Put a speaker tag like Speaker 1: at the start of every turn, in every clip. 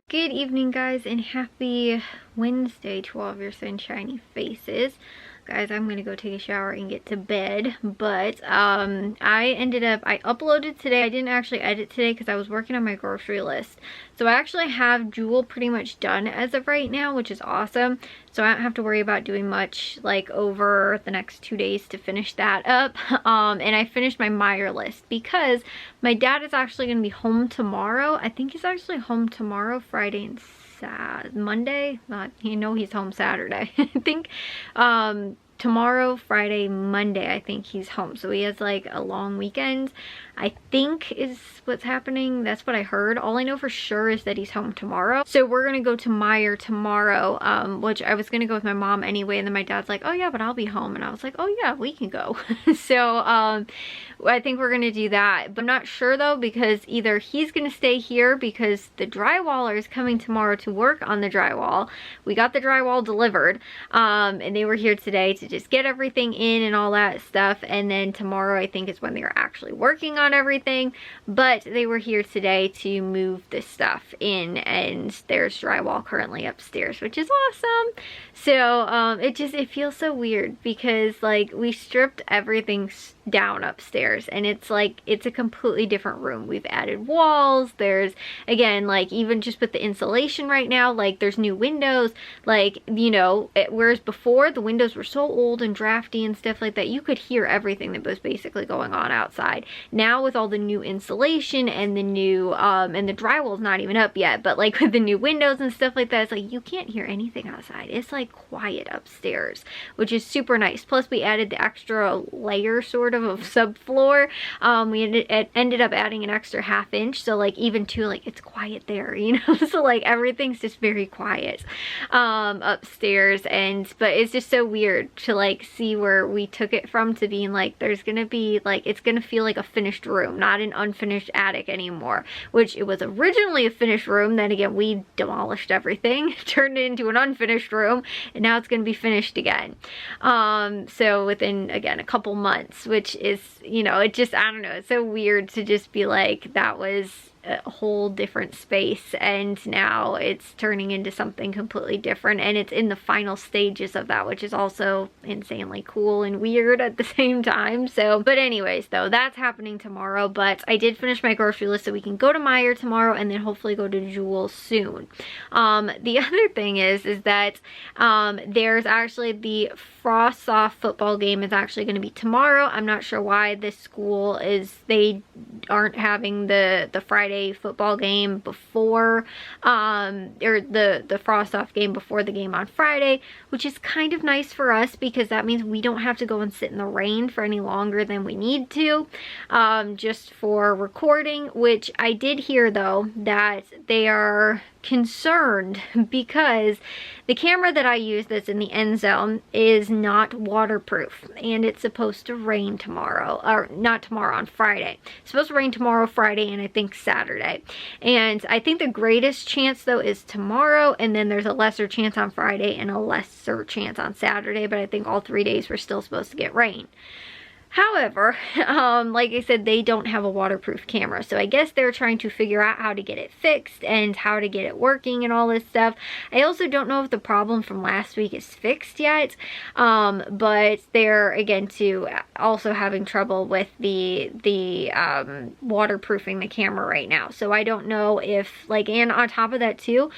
Speaker 1: Good evening, guys, and happy Wednesday to all of your sunshiny faces. Guys, I'm gonna go take a shower and get to bed, but I uploaded today. I didn't actually edit today because I was working on my grocery list. So I actually have Jewel pretty much done as of right now, which is awesome. So I don't have to worry about doing much like over the next 2 days to finish that up. And I finished my Meyer list because my dad is actually gonna be home tomorrow. I think he's actually home tomorrow, Friday and Monday. He's home Saturday. I think tomorrow, Friday, Monday, I think he's home. So he has like a long weekend, I think is what's happening. That's what I heard. All I know for sure is that he's home tomorrow. So we're gonna go to Meyer tomorrow, which I was gonna go with my mom anyway, and then my dad's like, oh yeah, but I'll be home. And I was like, oh yeah, we can go. So I think we're gonna do that, but I'm not sure though, because either he's gonna stay here because the drywaller is coming tomorrow to work on the drywall. We got the drywall delivered, and they were here today to just get everything in and all that stuff, and then tomorrow I think is when they're actually working on everything, but they were here today to move this stuff in, and there's drywall currently upstairs, which is awesome. So it feels so weird because like we stripped everything down upstairs, and it's like it's a completely different room. We've added walls, there's again like even just with the insulation right now, like there's new windows, like whereas before the windows were so old and drafty and stuff like that, you could hear everything that was basically going on outside. Now with all the new insulation and the new and the drywall's not even up yet, but like with the new windows and stuff like that, it's like you can't hear anything outside. It's like quiet upstairs, which is super nice. Plus we added the extra layer sort of subfloor. We ended up adding an extra 1/2 inch, so like even too, like it's quiet there, so like everything's just very quiet upstairs. But it's just so weird to like see where we took it from to being like there's gonna be like it's gonna feel like a finished room, not an unfinished attic anymore, which it was originally a finished room. Then again, we demolished everything, turned it into an unfinished room, and now it's gonna be finished again. So within again a couple months, which is it just, I don't know, it's so weird to just be like that was a whole different space, and now it's turning into something completely different, and it's in the final stages of that, which is also insanely cool and weird at the same time. So but anyways though, that's happening tomorrow. But I did finish my grocery list so we can go to Meyer tomorrow and then hopefully go to Jewel soon. The other thing is that there's actually the Frost Soft football game is actually going to be tomorrow. I'm not sure why this school they aren't having the Friday football game before or the Frost Off game before the game on Friday, which is kind of nice for us because that means we don't have to go and sit in the rain for any longer than we need to, just for recording. Which I did hear though that they are concerned because the camera that I use that's in the end zone is not waterproof, and it's supposed to rain tomorrow, or not tomorrow, on Friday. It's supposed to rain tomorrow, Friday, and I think Saturday. And I think the greatest chance though is tomorrow, and then there's a lesser chance on Friday and a lesser chance on Saturday, but I think all 3 days we're still supposed to get rain. However, like I said, they don't have a waterproof camera, so I guess they're trying to figure out how to get it fixed and how to get it working and all this stuff. I also don't know if the problem from last week is fixed yet, but they're again too also having trouble with the waterproofing the camera right now. So I don't know if and on top of that too,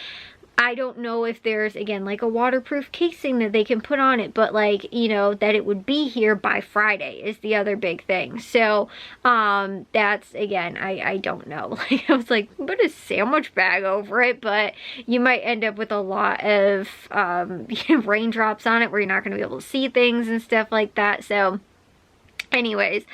Speaker 1: I don't know if there's, again, like a waterproof casing that they can put on it, but like, that it would be here by Friday is the other big thing. So, that's, again, I don't know. Like, I was like, put a sandwich bag over it, but you might end up with a lot of, raindrops on it where you're not going to be able to see things and stuff like that. So, anyways,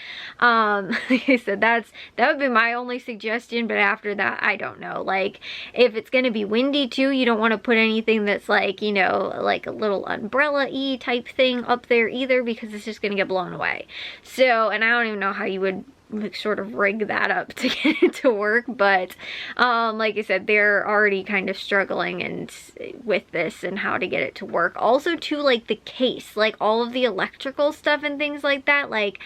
Speaker 1: like I said, that would be my only suggestion, but after that, I don't know. Like, if it's gonna be windy too, you don't want to put anything that's like, like a little umbrella-y type thing up there either, because it's just gonna get blown away. So, and I don't even know how you would sort of rig that up to get it to work, but like I said, they're already kind of struggling and with this and how to get it to work. Also too, like the case, like all of the electrical stuff and things like that, like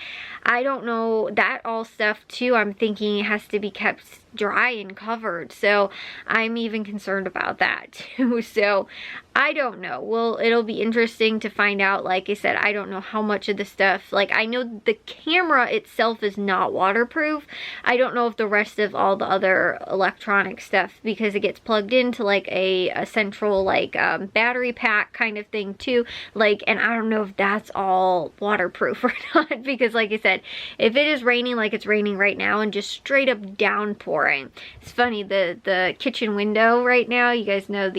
Speaker 1: I don't know, that all stuff too, I'm thinking it has to be kept dry and covered. So I'm even concerned about that too. So I don't know. Well, it'll be interesting to find out. Like I said, I don't know how much of the stuff, like I know the camera itself is not waterproof. I don't know if the rest of all the other electronic stuff, because it gets plugged into like a central like battery pack kind of thing too. Like, and I don't know if that's all waterproof or not, because like I said, if it is raining like it's raining right now and just straight up downpouring. It's funny, the kitchen window right now, you guys know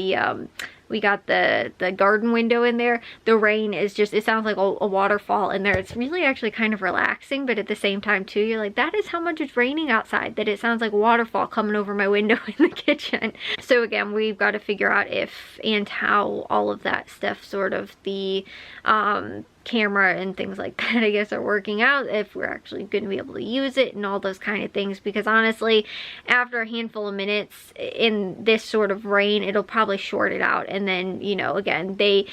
Speaker 1: we got the garden window in there. The rain is just, it sounds like a waterfall in there. It's really actually kind of relaxing, but at the same time too, you're like, that is how much it's raining outside, that it sounds like a waterfall coming over my window in the kitchen. So again, we've got to figure out if and how all of that stuff, sort of the camera and things like that, I guess, are working out, if we're actually going to be able to use it and all those kind of things. Because honestly, after a handful of minutes in this sort of rain, it'll probably short it out. And then, you know, again, they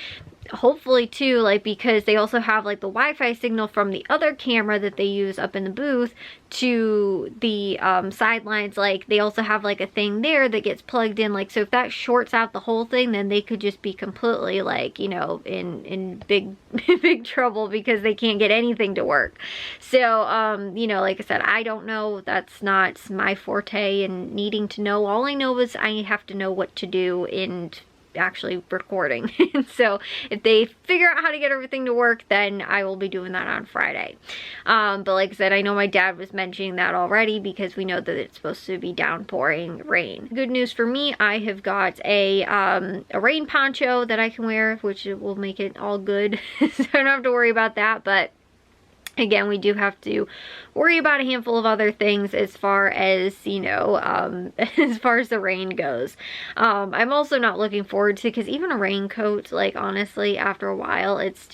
Speaker 1: hopefully too, like, because they also have like the Wi-Fi signal from the other camera that they use up in the booth to the sidelines, like they also have like a thing there that gets plugged in, like, so if that shorts out the whole thing, then they could just be completely, like, you know, in big big trouble, because they can't get anything to work. So you know, like I said, I don't know, that's not my forte and needing to know. All I know is I have to know what to do in actually recording. So if they figure out how to get everything to work, then I will be doing that on Friday. But like I said, I know my dad was mentioning that already, because we know that it's supposed to be downpouring rain. Good news for me, I have got a rain poncho that I can wear, which will make it all good. So I don't have to worry about that. But again, we do have to worry about a handful of other things as far as, you know, as far as the rain goes. I'm also not looking forward to, because even a raincoat, like, honestly, after a while, it's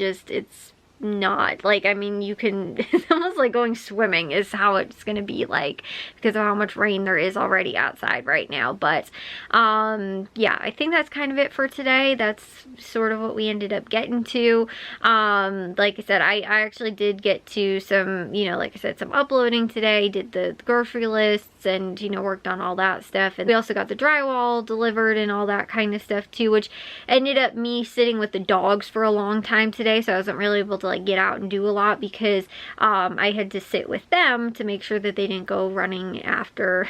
Speaker 1: not, like, I mean, you can, it's almost like going swimming is how it's gonna be like, because of how much rain there is already outside right now. But yeah, I think that's kind of it for today. That's sort of what we ended up getting to. Like I said, I actually did get to some, you know, like I said, some uploading today, did the grocery lists, and, you know, worked on all that stuff. And we also got the drywall delivered and all that kind of stuff too, which ended up me sitting with the dogs for a long time today, so I wasn't really able to like get out and do a lot, because I had to sit with them to make sure that they didn't go running after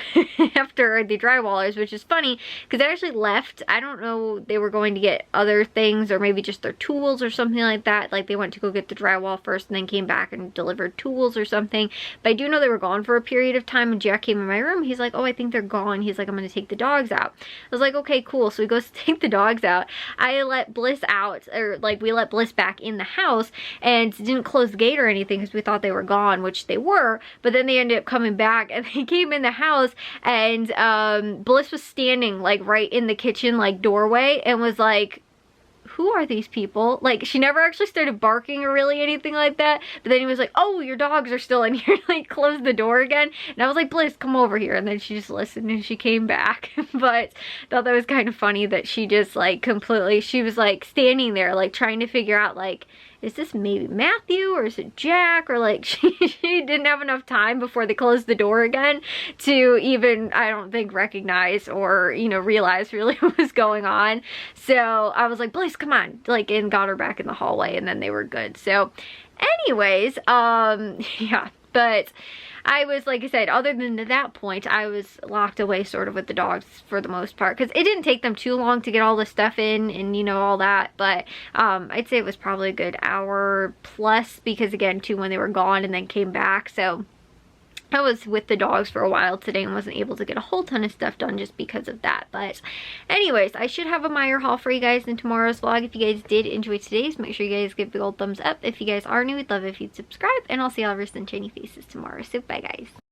Speaker 1: after the drywallers, which is funny because they actually left. I don't know, they were going to get other things, or maybe just their tools or something like that. Like they went to go get the drywall first and then came back and delivered tools or something. But I do know they were gone for a period of time, and Jack came in my room. He's like, oh, I think they're gone. He's like, I'm gonna take the dogs out. I was like, okay, cool. So he goes to take the dogs out. I let Bliss out, or like we let Bliss back in the house, and didn't close the gate or anything because we thought they were gone, which they were. But then they ended up coming back, and they came in the house, and Bliss was standing like right in the kitchen like doorway and was like, who are these people? Like, she never actually started barking or really anything like that, but then he was like, oh, your dogs are still in here, like closed the door again. And I was like, Bliss, come over here. And then she just listened and she came back. But I thought that was kind of funny that she just like completely, she was like standing there like trying to figure out like, is this maybe Matthew or is it Jack? Or like she didn't have enough time before they closed the door again to even, I don't think, recognize or, you know, realize really what was going on. So I was like, Blaze, come on, like, and got her back in the hallway, and then they were good. So anyways, yeah, but I was, like I said, other than that point, I was locked away sort of with the dogs for the most part, because it didn't take them too long to get all the stuff in and, you know, all that. But I'd say it was probably a good hour plus, because again, too, when they were gone and then came back. So I was with the dogs for a while today and wasn't able to get a whole ton of stuff done just because of that. But anyways, I should have a Meijer haul for you guys in tomorrow's vlog. If you guys did enjoy today's, make sure you guys give the old thumbs up. If you guys are new, we'd love if you'd subscribe, and I'll see all of your sunshiny faces tomorrow. So bye, guys.